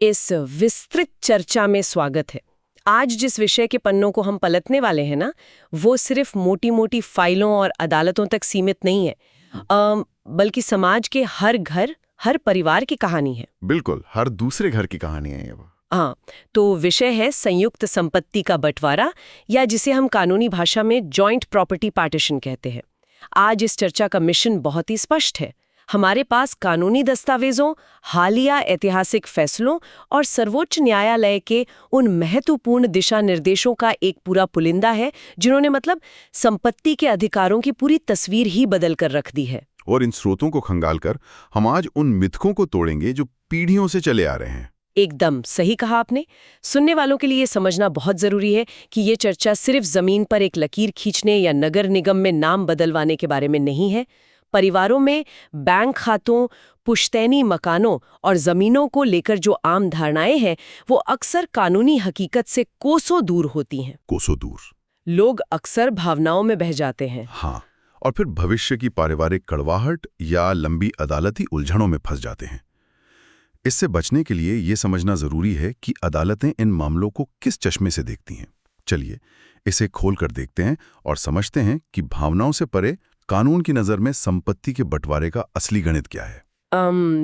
इस विस्तृत चर्चा में स्वागत है। आज जिस विषय के पन्नों को हम पलटने वाले हैं ना, वो सिर्फ मोटी मोटी फाइलों और अदालतों तक सीमित नहीं है, बल्कि समाज के हर घर, हर परिवार की कहानी है। बिल्कुल, हर दूसरे घर की कहानी है ये वो। हाँ, तो विषय है संयुक्त संपत्ति का बंटवारा, या जिसे हम कानूनी भाषा में जॉइंट प्रॉपर्टी पार्टीशन कहते हैं। आज इस चर्चा का मिशन बहुत ही स्पष्ट है। हमारे पास कानूनी दस्तावेजों, हालिया ऐतिहासिक फैसलों और सर्वोच्च न्यायालय के उन महत्वपूर्ण दिशा निर्देशों का एक पूरा पुलिंदा है, जिन्होंने मतलब संपत्ति के अधिकारों की पूरी तस्वीर ही बदल कर रख दी है। और इन स्रोतों को खंगालकर हम आज उन मिथकों को तोड़ेंगे जो पीढ़ियों से चले आ रहे हैं। एकदम सही कहा आपने। सुनने वालों के लिए ये समझना बहुत जरूरी है कि ये चर्चा सिर्फ जमीन पर एक लकीर खींचने या नगर निगम में नाम बदलवाने के बारे में नहीं है। परिवारों में बैंक खातों, पुश्तैनी मकानों और जमीनों को लेकर जो आम धारणाएं हैं, वो अक्सर कानूनी हकीकत से कोसों दूर होती हैं। कोसों दूर। लोग अक्सर भावनाओं में बह जाते हैं। हाँ, और फिर भविष्य की पारिवारिक कड़वाहट या लंबी अदालती उलझनों में फंस जाते हैं। इससे बचने के लिए ये समझना जरूरी है कि अदालतें इन मामलों को किस चश्मे से देखती हैं। चलिए इसे खोल कर देखते हैं और समझते हैं कि भावनाओं से परे कानून की नज़र में संपत्ति के बंटवारे का असली गणित क्या है।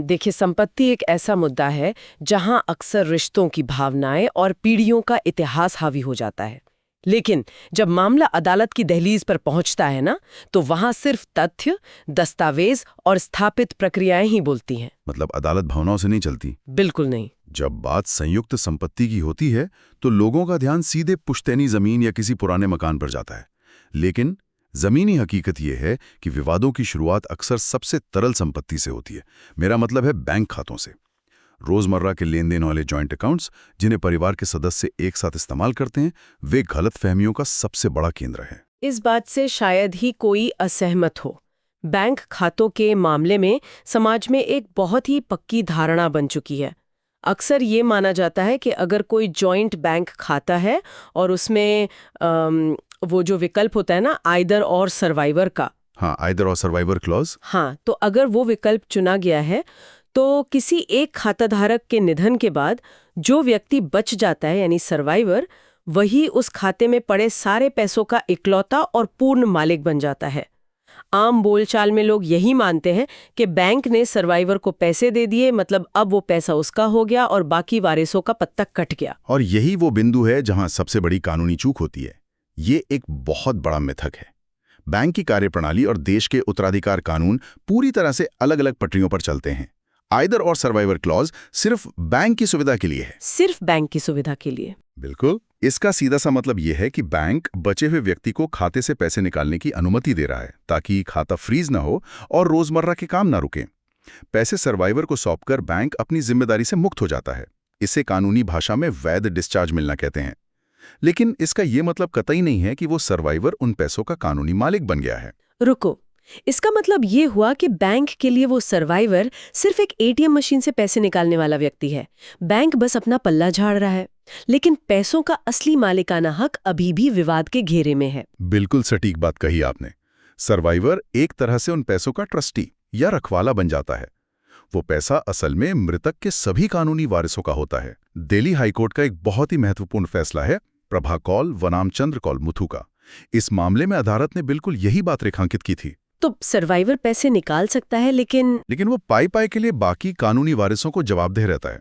देखिए, संपत्ति एक ऐसा मुद्दा है जहां अक्सर रिश्तों की भावनाएं और पीढ़ियों का इतिहास हावी हो जाता है। लेकिन जब मामला अदालत की दहलीज पर पहुंचता है ना, तो वहां सिर्फ तथ्य, दस्तावेज और स्थापित प्रक्रियाएं ही बोलती हैं। मतलब अदालत भावनाओं से नहीं चलती। बिल्कुल नहीं। जब बात संयुक्त संपत्ति की होती है तो लोगों का ध्यान सीधे पुश्तैनी जमीन या किसी पुराने मकान पर जाता है। लेकिन जमीनी हकीकत यह है कि विवादों की शुरुआत अक्सर सबसे तरल संपत्ति से होती है। मेरा मतलब है बैंक खातों से। रोजमर्रा के लेन देन वाले जॉइंट अकाउंट्स, जिन्हें परिवार के सदस्य एक साथ इस्तेमाल करते हैं, वे गलतफहमियों का सबसे बड़ा केंद्र है। इस बात से शायद ही कोई असहमत हो। बैंक खातों के मामले में समाज में एक बहुत ही पक्की धारणा बन चुकी है। अक्सर ये माना जाता है कि अगर कोई जॉइंट बैंक खाता है और उसमें वो जो विकल्प होता है ना, आइदर और सर्वाइवर का। हाँ, आइदर और सर्वाइवर क्लॉज। हाँ, तो अगर वो विकल्प चुना गया है तो किसी एक खाताधारक के निधन के बाद जो व्यक्ति बच जाता है, यानी सर्वाइवर, वही उस खाते में पड़े सारे पैसों का इकलौता और पूर्ण मालिक बन जाता है। आम बोलचाल में लोग यही मानते हैं कि बैंक ने सर्वाइवर को पैसे दे दिए, मतलब अब वो पैसा उसका हो गया और बाकी वारिसों का पत्ता कट गया। और यही वो बिंदु है जहां सबसे बड़ी कानूनी चूक होती है। ये एक बहुत बड़ा मिथक है। बैंक की कार्यप्रणाली और देश के उत्तराधिकार कानून पूरी तरह से अलग अलग पटरियों पर चलते हैं। आइदर और सर्वाइवर क्लॉज सिर्फ बैंक की सुविधा के लिए है। सिर्फ बैंक की सुविधा के लिए? बिल्कुल। इसका सीधा सा मतलब यह है कि बैंक बचे हुए व्यक्ति को खाते से पैसे निकालने की अनुमति दे रहा है, ताकि खाता फ्रीज ना हो और रोजमर्रा के काम ना रुकें। पैसे सर्वाइवर को सौंपकर बैंक अपनी जिम्मेदारी से मुक्त हो जाता है। इसे कानूनी भाषा में वैध डिस्चार्ज मिलना कहते हैं। लेकिन इसका यह मतलब कतई नहीं है कि वो सर्वाइवर उन पैसों का कानूनी मालिक बन गया है। रुको, इसका मतलब ये हुआ कि बैंक के लिए वो सर्वाइवर सिर्फ एक एटीएम मशीन से पैसे निकालने वाला व्यक्ति है। बैंक बस अपना पल्ला झाड़ रहा है, लेकिन पैसों का असली मालिकाना हक अभी भी विवाद के घेरे में है। बिल्कुल सटीक बात कही आपने। सर्वाइवर एक तरह से उन पैसों का ट्रस्टी या रखवाला बन जाता है। वो पैसा असल में मृतक के सभी कानूनी वारिसों का होता है। दिल्ली हाईकोर्ट का एक बहुत ही महत्वपूर्ण फैसला है प्रभा कौल वनाम चंद्र कौल मुथु का। इस मामले में अदालत ने बिल्कुल यही बात रेखांकित की थी। तो सर्वाइवर पैसे निकाल सकता है, लेकिन वो पाई के लिए बाकी कानूनी वारिसों को जवाबदेह रहता है।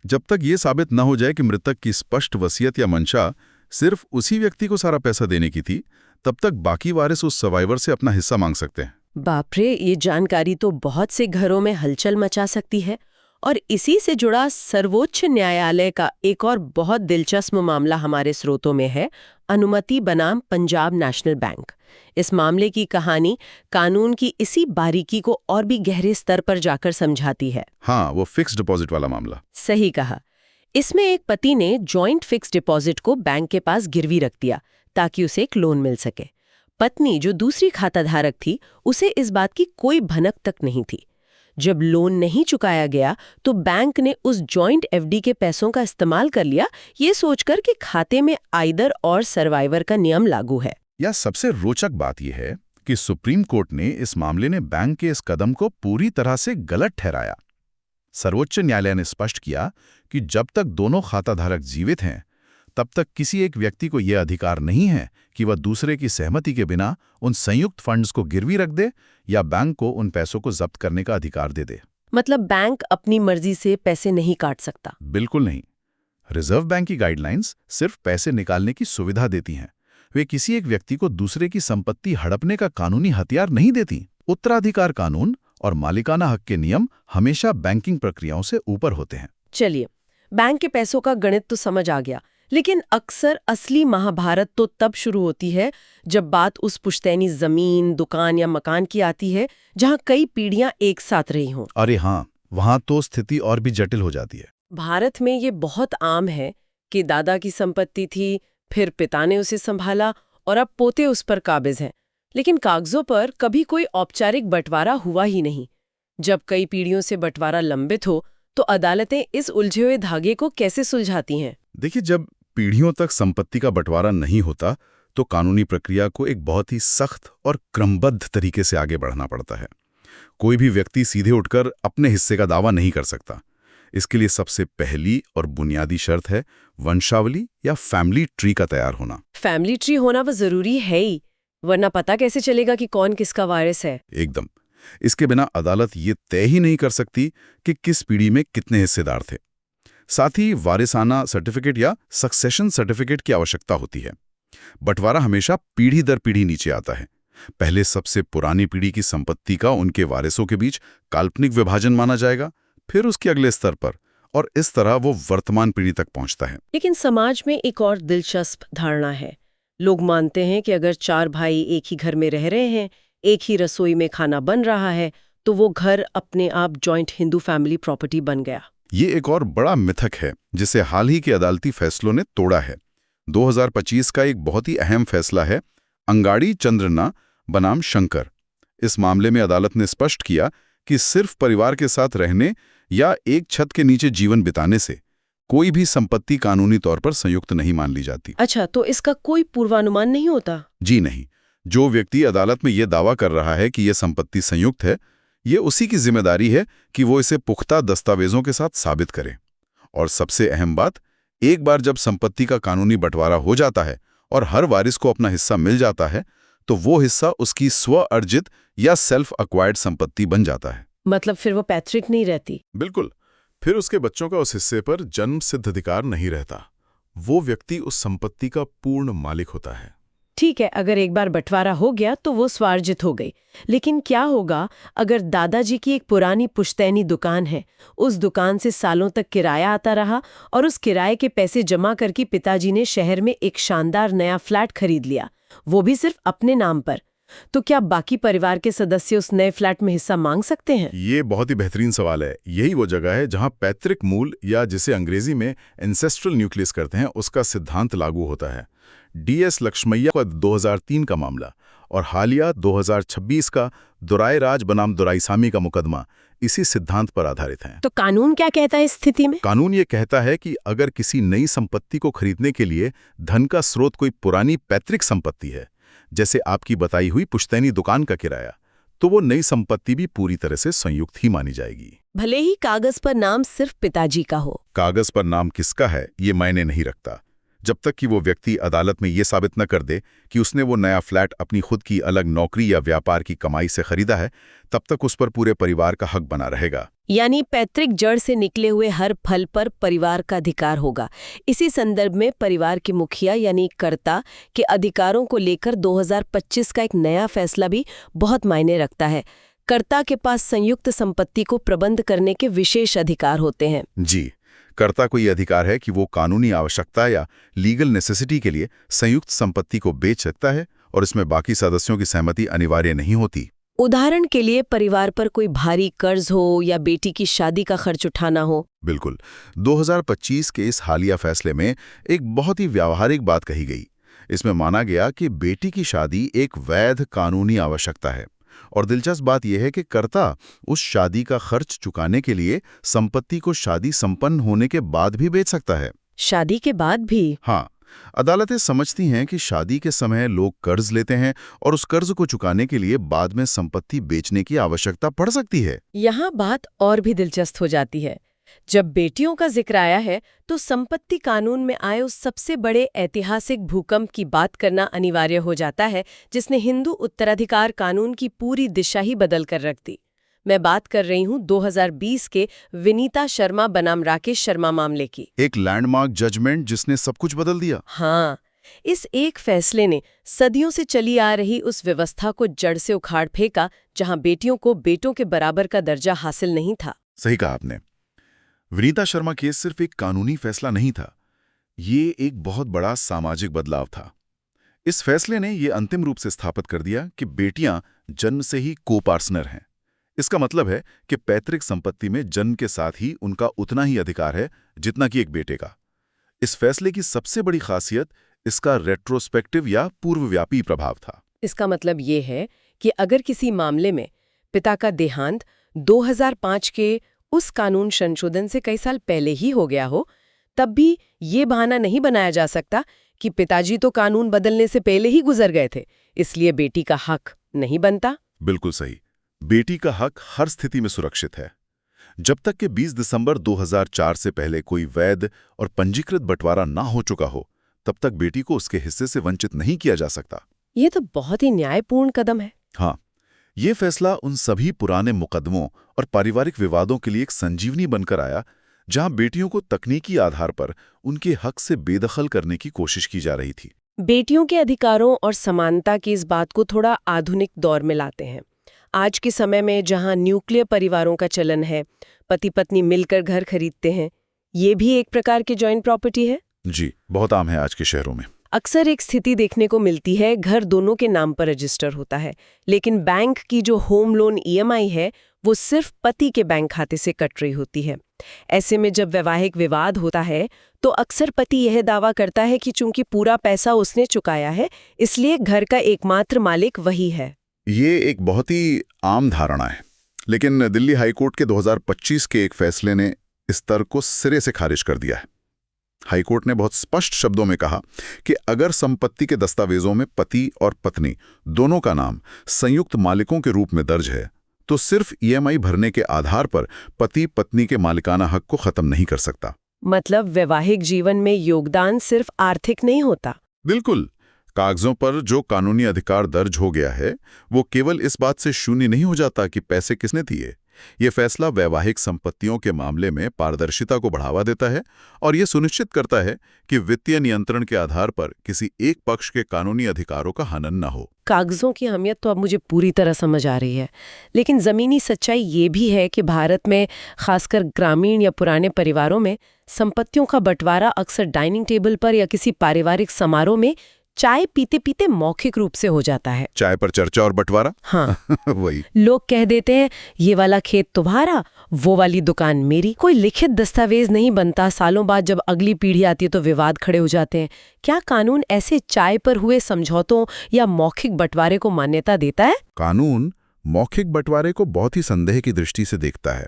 जब तक ये साबित न हो जाए कि मृतक की स्पष्ट वसीयत या मंशा सिर्फ उसी व्यक्ति को सारा पैसा देने की थी, तब तक बाकी वारिस उस सर्वाइवर से अपना हिस्सा मांग सकते हैं। बाप रे, ये जानकारी तो बहुत से घरों में हलचल मचा सकती है। और इसी से जुड़ा सर्वोच्च न्यायालय का एक और बहुत दिलचस्प मामला हमारे स्रोतों में है, अनुमति बनाम पंजाब नेशनल बैंक। इस मामले की कहानी कानून की इसी बारीकी को और भी गहरे स्तर पर जाकर समझाती है। हाँ, वो फिक्स्ड डिपॉजिट वाला मामला। सही कहा। इसमें एक पति ने जॉइंट फिक्स्ड डिपॉजिट को बैंक के पास गिरवी रख दिया ताकि उसे एक लोन मिल सके। पत्नी, जो दूसरी खाताधारक थी, उसे इस बात की कोई भनक तक नहीं थी। जब लोन नहीं चुकाया गया तो बैंक ने उस जॉइंट एफडी के पैसों का इस्तेमाल कर लिया, ये सोचकर कि खाते में आइदर और सर्वाइवर का नियम लागू है। या सबसे रोचक बात यह है कि सुप्रीम कोर्ट ने इस मामले में बैंक के इस कदम को पूरी तरह से गलत ठहराया। सर्वोच्च न्यायालय ने स्पष्ट किया कि जब तक दोनों खाताधारक जीवित हैं, तब तक किसी एक व्यक्ति को यह अधिकार नहीं है कि वह दूसरे की सहमति के बिना उन संयुक्त फंड्स को गिरवी रख दे या बैंक को उन पैसों को जब्त करने का अधिकार दे दे। मतलब बैंक अपनी मर्जी से पैसे नहीं काट सकता? बिल्कुल नहीं। रिजर्व बैंक की गाइडलाइंस सिर्फ पैसे निकालने की सुविधा देती हैं। वे किसी एक व्यक्ति को दूसरे की संपत्ति हड़पने का कानूनी हथियार नहीं देती। उत्तराधिकार कानून और मालिकाना हक के नियम हमेशा बैंकिंग प्रक्रियाओं से ऊपर होते हैं। चलिए, बैंक के पैसों का गणित तो समझ आ गया, लेकिन अक्सर असली महाभारत तो तब शुरू होती है जब बात उस पुश्तैनी जमीन, दुकान या मकान की आती है जहां कई पीढ़ियां एक साथ रही हों। अरे हाँ, वहां तो स्थिति और भी जटिल हो जाती है। भारत में ये बहुत आम है कि दादा की संपत्ति थी, फिर पिता ने उसे संभाला और अब पोते उस पर काबिज हैं। लेकिन कागजों पर कभी कोई औपचारिक बंटवारा हुआ ही नहीं। जब कई पीढ़ियों से बंटवारा लंबित हो तो अदालतें इस उलझे हुए धागे को कैसे सुलझाती हैं? देखिए, जब पीढ़ियों तक संपत्ति का बंटवारा नहीं होता तो कानूनी प्रक्रिया को एक बहुत ही सख्त और क्रमबद्ध तरीके से आगे बढ़ना पड़ता है। कोई भी व्यक्ति सीधे उठकर अपने हिस्से का दावा नहीं कर सकता। इसके लिए सबसे पहली और बुनियादी शर्त है वंशावली या फैमिली ट्री का तैयार होना। फैमिली ट्री होना वो जरूरी है ही, वरना पता कैसे चलेगा कि कौन किसका वारिस है? एकदम। इसके बिना अदालत ये तय ही नहीं कर सकती कि किस पीढ़ी में कितने हिस्सेदार थे। साथ ही वारिसाना सर्टिफिकेट या सक्सेशन सर्टिफिकेट की आवश्यकता होती है। बंटवारा हमेशा पीढ़ी दर पीढ़ी नीचे आता है। पहले सबसे पुरानी पीढ़ी की संपत्ति का उनके वारिसों के बीच काल्पनिक विभाजन माना जाएगा, फिर उसके अगले स्तर पर, और इस तरह वो वर्तमान पीढ़ी तक पहुंचता है। लेकिन समाज में एक और दिलचस्प धारणा है। लोग मानते हैं कि अगर 4 भाई एक ही घर में रह रहे हैं, एक ही रसोई में खाना बन रहा है, तो वो घर अपने आप जॉइंट हिंदू फैमिली प्रॉपर्टी बन गया। ये एक और बड़ा मिथक है जिसे हाल ही के अदालती फैसलों ने तोड़ा है। 2025 का एक बहुत ही अहम फैसला है अंगाड़ी चंद्रना बनाम शंकर। इस मामले में अदालत ने स्पष्ट किया कि सिर्फ परिवार के साथ रहने या एक छत के नीचे जीवन बिताने से कोई भी संपत्ति कानूनी तौर पर संयुक्त नहीं मान ली जाती। अच्छा, तो इसका कोई पूर्वानुमान नहीं होता? जी नहीं। जो व्यक्ति अदालत में ये दावा कर रहा है कि यह संपत्ति संयुक्त है, ये उसी की जिम्मेदारी है कि वो इसे पुख्ता दस्तावेजों के साथ साबित करे। और सबसे अहम बात, एक बार जब संपत्ति का कानूनी बंटवारा हो जाता है और हर वारिस को अपना हिस्सा मिल जाता है, तो वो हिस्सा उसकी स्व अर्जित या सेल्फ अक्वायर्ड संपत्ति बन जाता है। मतलब फिर वो पैतृक नहीं रहती? बिल्कुल। फिर उसके बच्चों का उस हिस्से पर जन्म सिद्ध अधिकार नहीं रहता। वो व्यक्ति उस संपत्ति का पूर्ण मालिक होता है। ठीक है, अगर एक बार बंटवारा हो गया तो वो स्वार्जित हो गई। लेकिन क्या होगा अगर दादाजी की एक पुरानी पुश्तैनी दुकान है, उस दुकान से सालों तक किराया आता रहा और उस किराए के पैसे जमा करके पिताजी ने शहर में एक शानदार नया फ्लैट खरीद लिया, वो भी सिर्फ अपने नाम पर, तो क्या बाकी परिवार के सदस्य उस नए फ्लैट में हिस्सा मांग सकते हैं? ये बहुत ही बेहतरीन सवाल है। यही वो जगह है जहां पैतृक मूल या जिसे अंग्रेजी में एंसेस्ट्रल न्यूक्लियस करते हैं, उसका सिद्धांत लागू होता है। DS लक्ष्मैया का 2003 का मामला और हालिया 2026 का दुराई राज बनाम दुराईसामी का मुकदमा इसी सिद्धांत पर आधारित हैं। तो कानून क्या कहता है इस स्थिति में? कानून ये कहता है कि अगर किसी नई संपत्ति को खरीदने के लिए धन का स्रोत कोई पुरानी पैतृक संपत्ति है, जैसे आपकी बताई हुई पुश्तैनी दुकान का किराया, तो वो नई संपत्ति भी पूरी तरह से संयुक्त ही मानी जाएगी, भले ही कागज पर नाम सिर्फ पिताजी का हो। कागज पर नाम किसका है ये मायने नहीं रखता। जब तक कि वो व्यक्ति अदालत में ये साबित न कर दे कि उसने वो नया फ्लैट अपनी खुद की अलग नौकरी या व्यापार की कमाई से खरीदा है, तब तक उस पर पूरे परिवार का हक बना रहेगा। यानी पैतृक जड़ से निकले हुए हर फल पर परिवार का अधिकार होगा। इसी संदर्भ में परिवार के मुखिया यानी कर्ता के अधिकारों को लेकर 2025 का एक नया फैसला भी बहुत मायने रखता है। कर्ता के पास संयुक्त संपत्ति को प्रबंध करने के विशेष अधिकार होते हैं। जी, कर्ता को ये अधिकार है कि वो कानूनी आवश्यकता या लीगल नेसेसिटी के लिए संयुक्त संपत्ति को बेच सकता है और इसमें बाकी सदस्यों की सहमति अनिवार्य नहीं होती। उदाहरण के लिए परिवार पर कोई भारी कर्ज हो या बेटी की शादी का खर्च उठाना हो। बिल्कुल। 2025 के इस हालिया फैसले में एक बहुत ही व्यावहारिक बात कही गई। इसमें माना गया कि बेटी की शादी एक वैध कानूनी आवश्यकता है और दिलचस्प बात यह है कि कर्ता उस शादी का खर्च चुकाने के लिए संपत्ति को शादी संपन्न होने के बाद भी बेच सकता है। शादी के बाद भी? हाँ, अदालतें समझती हैं कि शादी के समय लोग कर्ज लेते हैं और उस कर्ज को चुकाने के लिए बाद में संपत्ति बेचने की आवश्यकता पड़ सकती है। यहाँ बात और भी दिलचस्प हो जाती है। जब बेटियों का जिक्र आया है तो संपत्ति कानून में आए उस सबसे बड़े ऐतिहासिक भूकंप की बात करना अनिवार्य हो जाता है जिसने हिंदू उत्तराधिकार कानून की पूरी दिशा ही बदल कर रख दी। मैं बात कर रही हूँ 2020 के विनीता शर्मा बनाम राकेश शर्मा मामले की। एक लैंडमार्क जजमेंट जिसने सब कुछ बदल दिया। हाँ, इस एक फैसले ने सदियों से चली आ रही उस व्यवस्था को जड़ से उखाड़ फेंका जहां बेटियों को बेटों के बराबर का दर्जा हासिल नहीं था। सही कहा आपने। विनीता शर्मा केस सिर्फ एक कानूनी फैसला नहीं था, ये एक बहुत बड़ा सामाजिक बदलाव था। इस फैसले ने ये अंतिम रूप से स्थापित कर दिया कि बेटियां जन्म से ही को-पार्टनर हैं। इसका मतलब है कि पैतृक संपत्ति में जन्म के साथ ही उनका उतना ही अधिकार है जितना कि एक बेटे का। इस फैसले की सबसे बड़ी खासियत इसका रेट्रोस्पेक्टिव या पूर्वव्यापी प्रभाव था। इसका मतलब ये है कि अगर किसी मामले में पिता का देहांत 2005 के उस कानून संशोधन से कई साल पहले ही हो गया हो, तब भी ये बहाना नहीं बनाया जा सकता कि पिताजी तो कानून बदलने से पहले ही गुजर गए थे, इसलिए बेटी का हक नहीं बनता। बिल्कुल सही। बेटी का हक हर स्थिति में सुरक्षित है। जब तक कि 20 दिसंबर 2004 से पहले कोई वैध और पंजीकृत बंटवारा ना हो चुका हो, तब तक बेटी को उसके हिस्से से वंचित नहीं किया जा सकता। ये तो बहुत ही न्यायपूर्ण कदम है। हाँ, ये फैसला उन सभी पुराने मुकदमों और पारिवारिक विवादों के लिए एक संजीवनी बनकर आया, जहां बेटियों को तकनीकी आधार पर उनके हक से बेदखल करने की कोशिश की जा रही थी। बेटियों के अधिकारों और समानता की इस बात को थोड़ा आधुनिक दौर में लाते हैं। आज के समय में जहां न्यूक्लियर परिवारों का चलन है, पति पत्नी मिलकर घर खरीदते हैं, ये भी एक प्रकार की जॉइंट प्रॉपर्टी है। जी, बहुत आम है आज के शहरों में। अक्सर एक स्थिति देखने को मिलती है, घर दोनों के नाम पर रजिस्टर होता है, लेकिन बैंक की जो होम लोन EMI है वो सिर्फ पति के बैंक खाते से कट रही होती है। ऐसे में जब वैवाहिक विवाद होता है तो अक्सर पति यह दावा करता है कि चूंकि पूरा पैसा उसने चुकाया है, इसलिए घर का एकमात्र मालिक वही है। ये एक बहुत ही आम धारणा है, लेकिन दिल्ली हाईकोर्ट के 2025 के एक फैसले ने इस तर्क को सिरे से खारिज कर दिया है। हाईकोर्ट ने बहुत स्पष्ट शब्दों में कहा कि अगर संपत्ति के दस्तावेजों में पति और पत्नी दोनों का नाम संयुक्त मालिकों के रूप में दर्ज है, तो सिर्फ EMI भरने के आधार पर पति पत्नी के मालिकाना हक को खत्म नहीं कर सकता। मतलब वैवाहिक जीवन में योगदान सिर्फ आर्थिक नहीं होता। बिल्कुल, कागजों पर जो कानूनी अधिकार दर्ज हो गया है वो केवल इस बात से शून्य नहीं हो जाता कि पैसे किसने दिए। ये फैसला वैवाहिक संपत्तियों के मामले में पारदर्शिता को बढ़ावा देता है और ये सुनिश्चित करता है कि वित्तीय नियंत्रण के आधार पर किसी एक पक्ष के कानूनी अधिकारों का हनन न हो। कागजों की अहमियत तो अब मुझे पूरी तरह समझ आ रही है, लेकिन जमीनी सच्चाई ये भी है कि भारत में खासकर ग्रामीण या पुराने परिवारों में संपत्तियों का बंटवारा अक्सर डाइनिंग टेबल पर या किसी पारिवारिक समारोह में चाय पीते पीते मौखिक रूप से हो जाता है। चाय पर चर्चा और बंटवारा। हाँ वही लोग कह देते हैं ये वाला खेत तुम्हारा, वो वाली दुकान मेरी। कोई लिखित दस्तावेज नहीं बनता। सालों बाद जब अगली पीढ़ी आती है तो विवाद खड़े हो जाते हैं। क्या कानून ऐसे चाय पर हुए समझौतों या मौखिक बंटवारे को मान्यता देता है? कानून मौखिक बंटवारे को बहुत ही संदेह की दृष्टि से देखता है।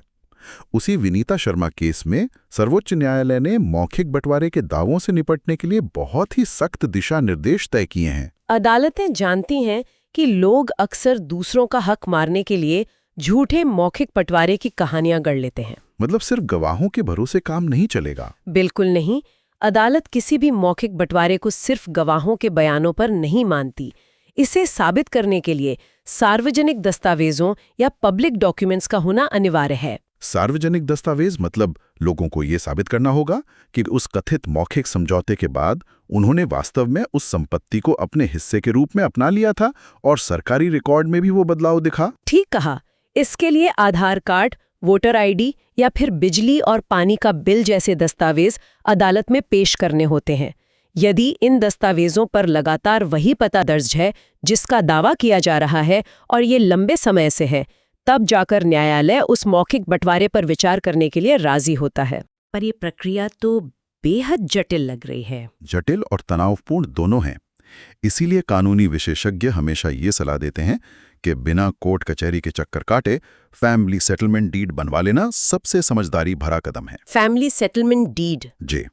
उसी विनीता शर्मा केस में सर्वोच्च न्यायालय ने मौखिक बंटवारे के दावों से निपटने के लिए बहुत ही सख्त दिशा निर्देश तय किए हैं। अदालतें जानती हैं कि लोग अक्सर दूसरों का हक मारने के लिए झूठे मौखिक बंटवारे की कहानियां गढ़ लेते हैं। मतलब सिर्फ गवाहों के भरोसे काम नहीं चलेगा। बिल्कुल नहीं। अदालत किसी भी मौखिक बंटवारे को सिर्फ गवाहों के बयानों पर नहीं मानती। इसे साबित करने के लिए सार्वजनिक दस्तावेजों या पब्लिक डॉक्यूमेंट्स का होना अनिवार्य है। सार्वजनिक दस्तावेज मतलब लोगों को ये साबित करना होगा कि उस कथित मौखिक समझौते के बाद उन्होंने वास्तव में उस संपत्ति को अपने हिस्से के रूप में अपना लिया था और सरकारी रिकॉर्ड में भी वो बदलाव दिखा। ठीक कहा। इसके लिए आधार कार्ड, वोटर ID या फिर बिजली और पानी का बिल जैसे दस्तावेज अदालत में पेश करने होते हैं। यदि इन दस्तावेजों पर लगातार वही पता दर्ज है जिसका दावा किया जा रहा है और ये लंबे समय से है, तब जाकर न्यायालय उस मौखिक बंटवारे पर विचार करने के लिए राजी होता है। पर ये प्रक्रिया तो बेहद जटिल लग रही है। जटिल और तनावपूर्ण दोनों हैं। इसीलिए कानूनी विशेषज्ञ हमेशा ये सलाह देते हैं कि बिना कोर्ट कचहरी के चक्कर काटे फैमिली सेटलमेंट डीड बनवा लेना सबसे समझदारी भरा कदम है। Family settlement deed? जी,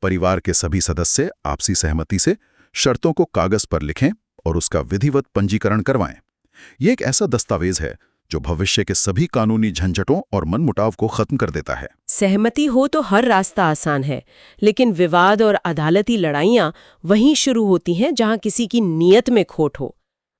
परिवार के सभी सदस्य आपसी सहमति से शर्तों को कागज पर लिखें और उसका विधिवत पंजीकरण करवाएं। ये एक ऐसा दस्तावेज है जो भविष्य के सभी कानूनी झंझटों और मनमुटाव को खत्म कर देता है। सहमति हो तो हर रास्ता आसान है, लेकिन विवाद और अदालती लड़ाइयां वहीं शुरू होती हैं जहां किसी की नीयत में खोट हो।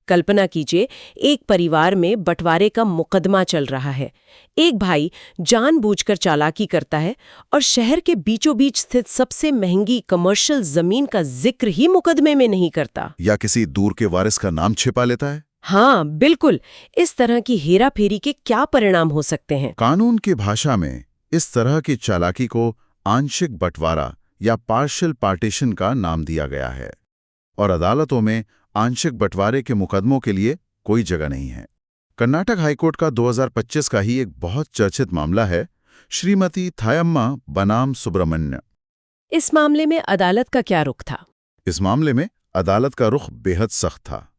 कल्पना कीजिए, एक परिवार में बंटवारे का मुकदमा चल रहा है। एक भाई जानबूझकर चालाकी करता है और शहर के बीचों बीच स्थित सबसे महंगी कमर्शियल जमीन का जिक्र ही मुकदमे में नहीं करता। या किसी दूर के वारिस का नाम छिपा लेता है। हाँ, बिल्कुल। इस तरह की हेराफेरी के क्या परिणाम हो सकते हैं? कानून की भाषा में इस तरह की चालाकी को आंशिक बंटवारा या पार्शियल पार्टीशन का नाम दिया गया है, और अदालतों में आंशिक बंटवारे के मुकदमों के लिए कोई जगह नहीं है। कर्नाटक हाईकोर्ट का 2025 का ही एक बहुत चर्चित मामला है, श्रीमती थायम्मा बनाम सुब्रमण्य। इस मामले में अदालत का क्या रुख था? इस मामले में अदालत का रुख बेहद सख्त था।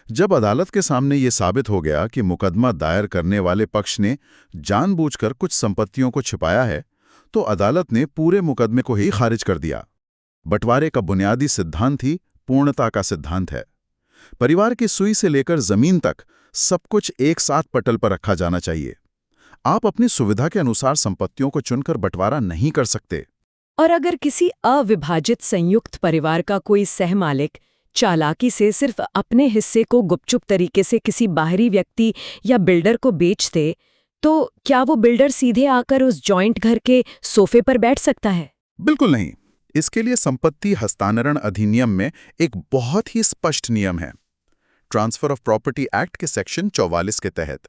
जब अदालत के सामने ये साबित हो गया कि मुकदमा दायर करने वाले पक्ष ने जानबूझकर कुछ संपत्तियों को छिपाया है, तो अदालत ने पूरे मुकदमे को ही खारिज कर दिया। बंटवारे का बुनियादी सिद्धांत ही पूर्णता का सिद्धांत है। परिवार की सुई से लेकर जमीन तक सब कुछ एक साथ पटल पर रखा जाना चाहिए। आप अपनी सुविधा के अनुसार संपत्तियों को चुनकर बंटवारा नहीं कर सकते। और अगर किसी अविभाजित संयुक्त परिवार का कोई सहमालिक चालाकी से सिर्फ अपने हिस्से को गुपचुप तरीके से किसी बाहरी व्यक्ति या बिल्डर को बेच दे, तो क्या वो बिल्डर सीधे आकर उस जॉइंट घर के सोफे पर बैठ सकता है? बिल्कुल नहीं। इसके लिए संपत्ति हस्तांतरण अधिनियम में एक बहुत ही स्पष्ट नियम है। ट्रांसफर ऑफ प्रॉपर्टी एक्ट के सेक्शन 44 के तहत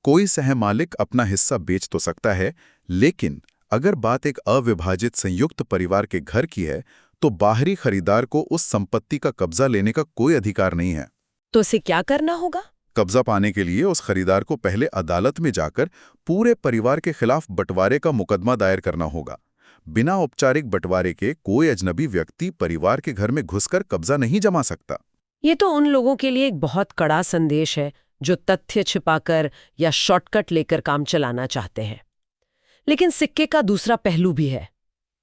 कोई सहमालिक अपना हिस्सा बेच तो सकता है, लेकिन अगर बात एक अविभाजित संयुक्त परिवार के घर की है, तो बाहरी खरीदार को उस संपत्ति का कब्जा लेने का कोई अधिकार नहीं है। तो उसे क्या करना होगा? कब्जा पाने के लिए उस खरीदार को पहले अदालत में जाकर पूरे परिवार के खिलाफ बंटवारे का मुकदमा दायर करना होगा। बिना औपचारिक बंटवारे के कोई अजनबी व्यक्ति परिवार के घर में घुसकर कब्जा नहीं जमा सकता। ये तो उन लोगों के लिए एक बहुत कड़ा संदेश है जो तथ्य छिपाकर या शॉर्टकट लेकर काम चलाना चाहते हैं। लेकिन सिक्के का दूसरा पहलू भी है।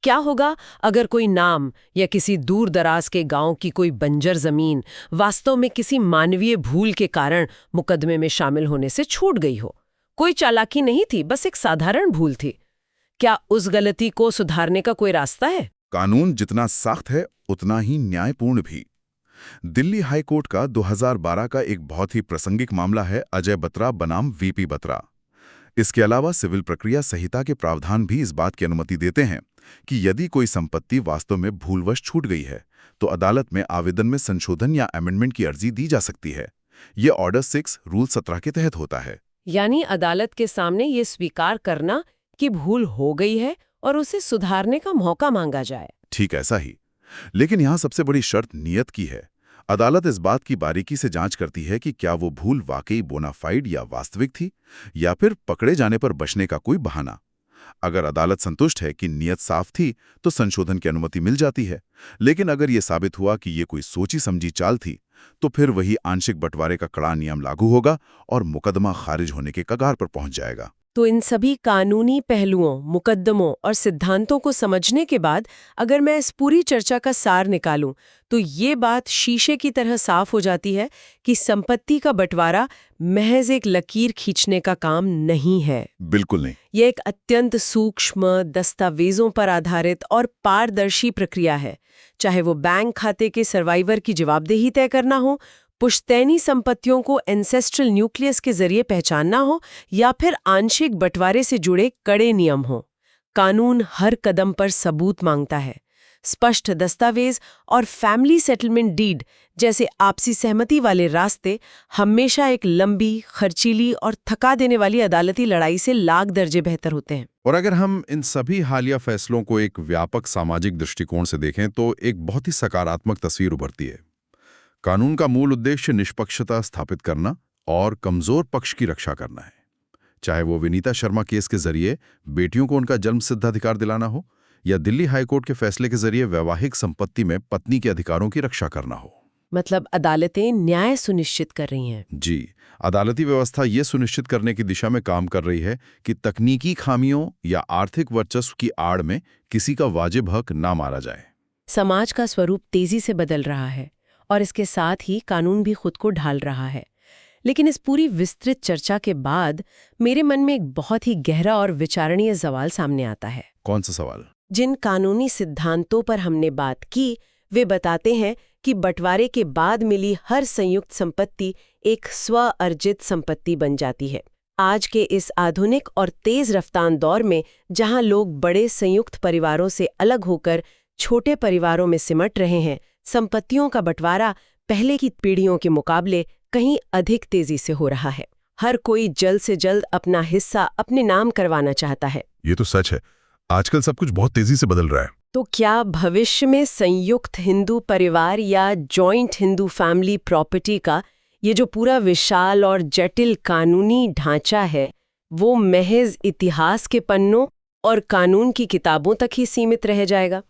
क्या होगा अगर कोई नाम या किसी दूर दराज के गांव की कोई बंजर जमीन वास्तव में किसी मानवीय भूल के कारण मुकदमे में शामिल होने से छूट गई हो? कोई चालाकी नहीं थी, बस एक साधारण भूल थी। क्या उस गलती को सुधारने का कोई रास्ता है? कानून जितना सख्त है उतना ही न्यायपूर्ण भी। दिल्ली हाई कोर्ट का 2012 का एक बहुत ही प्रासंगिक मामला है अजय बत्रा बनाम वीपी बत्रा। इसके अलावा सिविल प्रक्रिया संहिता के प्रावधान भी इस बात की अनुमति देते हैं कि यदि कोई संपत्ति वास्तव में भूलवश छूट गई है, तो अदालत में आवेदन में संशोधन या अमेंडमेंट की अर्जी दी जा सकती है। ये ऑर्डर 6 रूल 17 के तहत होता है। यानी अदालत के सामने ये स्वीकार करना कि भूल हो गई है और उसे सुधारने का मौका मांगा जाए। ठीक ऐसा ही। लेकिन यहाँ सबसे बड़ी शर्त नियत की है। अदालत इस बात की बारीकी से जांच करती है कि क्या वो भूल वाकई बोनाफाइड या वास्तविक थी, या फिर पकड़े जाने पर बचने का कोई बहाना। अगर अदालत संतुष्ट है कि नियत साफ थी, तो संशोधन की अनुमति मिल जाती है। लेकिन अगर ये साबित हुआ कि ये कोई सोची समझी चाल थी, तो फिर वही आंशिक बंटवारे का कड़ा नियम लागू होगा और मुकदमा खारिज होने के कगार पर पहुंच जाएगा। तो इन सभी कानूनी पहलुओं, मुकद्दमों और सिद्धांतों को समझने के बाद अगर मैं इस पूरी चर्चा का सार निकालूं, तो ये बात शीशे की तरह साफ हो जाती है कि संपत्ति का बंटवारा महज एक लकीर खींचने का काम नहीं है। बिल्कुल नहीं। यह एक अत्यंत सूक्ष्म, दस्तावेजों पर आधारित और पारदर्शी प्रक्रिया है। चाहे वो बैंक खाते के सर्वाइवर की जवाबदेही तय करना हो, पुश्तैनी संपत्तियों को एंसेस्ट्रल न्यूक्लियस के जरिए पहचानना हो, या फिर आंशिक बंटवारे से जुड़े कड़े नियम हो, कानून हर कदम पर सबूत मांगता है। स्पष्ट दस्तावेज और फैमिली सेटलमेंट डीड जैसे आपसी सहमति वाले रास्ते हमेशा एक लंबी, खर्चीली और थका देने वाली अदालती लड़ाई से लाख दर्जे बेहतर होते हैं। और अगर हम इन सभी हालिया फैसलों को एक व्यापक सामाजिक दृष्टिकोण से देखें, तो एक बहुत ही सकारात्मक तस्वीर उभरती है। कानून का मूल उद्देश्य निष्पक्षता स्थापित करना और कमजोर पक्ष की रक्षा करना है। चाहे वो विनीता शर्मा केस के जरिए बेटियों को उनका जन्मसिद्ध अधिकार दिलाना हो, या दिल्ली हाईकोर्ट के फैसले के जरिए वैवाहिक संपत्ति में पत्नी के अधिकारों की रक्षा करना हो। मतलब अदालतें न्याय सुनिश्चित कर रही हैं। जी, अदालती व्यवस्था ये सुनिश्चित करने की दिशा में काम कर रही है कि तकनीकी खामियों या आर्थिक वर्चस्व की आड़ में किसी का वाजिब हक ना मारा जाए। समाज का स्वरूप तेजी से बदल रहा है और इसके साथ ही कानून भी खुद को ढाल रहा है। लेकिन इस पूरी विस्तृत चर्चा के बाद मेरे मन में एक बहुत ही गहरा और विचारणीय सवाल सामने आता है। कौन सा सवाल? जिन कानूनी सिद्धांतों पर हमने बात की, वे बताते हैं कि बंटवारे के बाद मिली हर संयुक्त संपत्ति एक स्व-अर्जित संपत्ति बन जाती है। आज के इस आधुनिक और तेज रफ्तार दौर में, जहां लोग बड़े संयुक्त परिवारों से अलग होकर छोटे परिवारों में सिमट रहे हैं, संपत्तियों का बंटवारा पहले की पीढ़ियों के मुकाबले कहीं अधिक तेजी से हो रहा है। हर कोई जल्द से जल्द अपना हिस्सा अपने नाम करवाना चाहता है। ये तो सच है। आजकल सब कुछ बहुत तेजी से बदल रहा है। तो क्या भविष्य में संयुक्त हिंदू परिवार या जॉइंट हिंदू फैमिली प्रॉपर्टी का ये जो पूरा विशाल और जटिल कानूनी ढांचा है, वो महज इतिहास के पन्नों और कानून की किताबों तक ही सीमित रह जाएगा?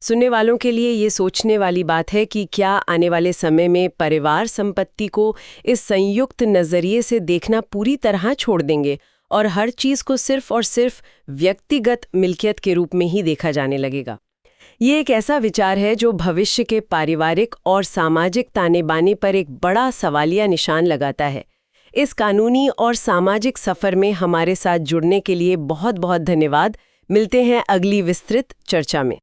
सुनने वालों के लिए ये सोचने वाली बात है कि क्या आने वाले समय में परिवार संपत्ति को इस संयुक्त नजरिए से देखना पूरी तरह छोड़ देंगे और हर चीज को सिर्फ और सिर्फ व्यक्तिगत मिल्कियत के रूप में ही देखा जाने लगेगा? ये एक ऐसा विचार है जो भविष्य के पारिवारिक और सामाजिक ताने-बाने पर एक बड़ा सवालिया निशान लगाता है। इस कानूनी और सामाजिक सफर में हमारे साथ जुड़ने के लिए बहुत बहुत धन्यवाद। मिलते हैं अगली विस्तृत चर्चा में।